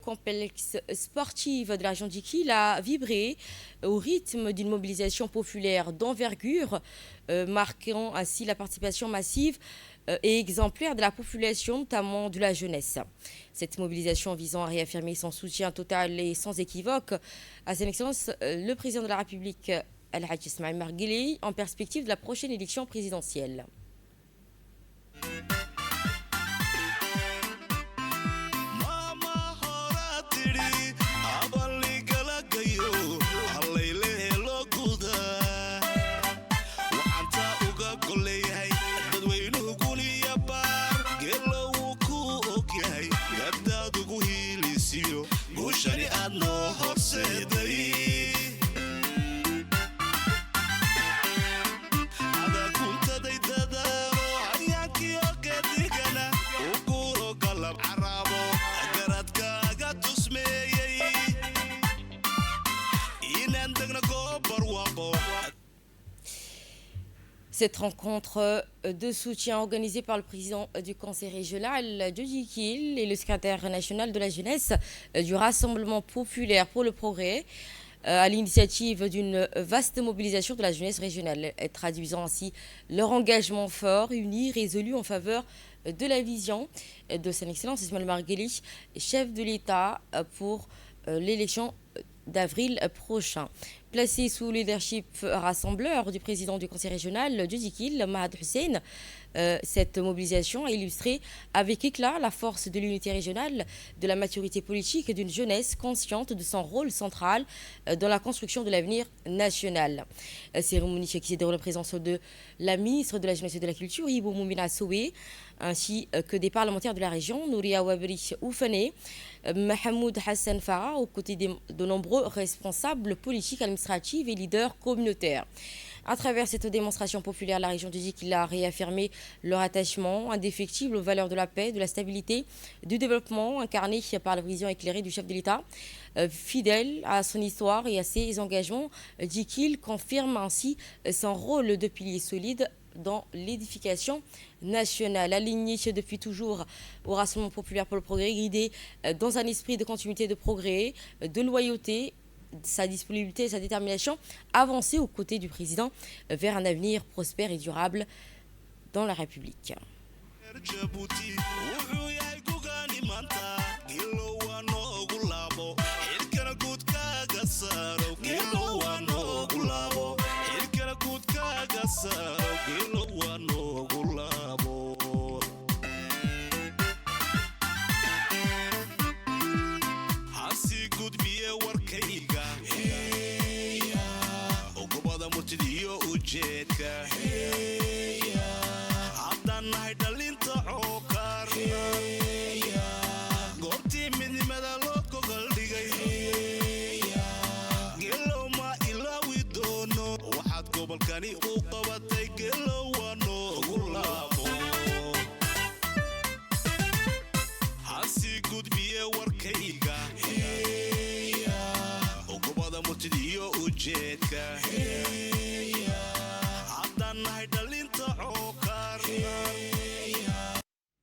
complexe sportif de la région d'Ikil a vibré au rythme d'une mobilisation populaire d'envergure, marquant ainsi la participation massive et exemplaire de la population, notamment de la jeunesse. Cette mobilisation visant à réaffirmer son soutien total et sans équivoque à son Excellence le président de la République, Al-Hajj Ismail Margueli, en perspective de la prochaine élection présidentielle. Cette rencontre de soutien organisée par le président du conseil régional de Djikil et le secrétaire national de la jeunesse du Rassemblement populaire pour le progrès à l'initiative d'une vaste mobilisation de la jeunesse régionale, traduisant ainsi leur engagement fort, uni, résolu en faveur de la vision de son Excellence Ismail Margueli, chef de l'État pour l'élection d'avril prochain. Placé sous le leadership rassembleur du président du conseil régional du Djikil, Mahad Hussein, cette mobilisation a illustré avec éclat la force de l'unité régionale, de la maturité politique et d'une jeunesse consciente de son rôle central dans la construction de l'avenir national. Cérémonie qui s'est déroulée en présence de la ministre de la Jeunesse et de la Culture, Ibo Moumina Soué, ainsi que des parlementaires de la région, Nouria Wabri Oufane, Mahmoud Hassan Farah, aux côtés de nombreux responsables politiques, administratifs et leaders communautaires. À travers cette démonstration populaire, la région de Djikil a réaffirmé leur attachement indéfectible aux valeurs de la paix, de la stabilité, du développement incarné par la vision éclairée du chef de l'État. Fidèle à son histoire et à ses engagements, Djikil confirme ainsi son rôle de pilier solide dans l'édification nationale, aligné depuis toujours au Rassemblement populaire pour le progrès, guidé dans un esprit de continuité, de progrès, de loyauté, sa disponibilité et sa détermination, avancer aux côtés du président vers un avenir prospère et durable dans la République.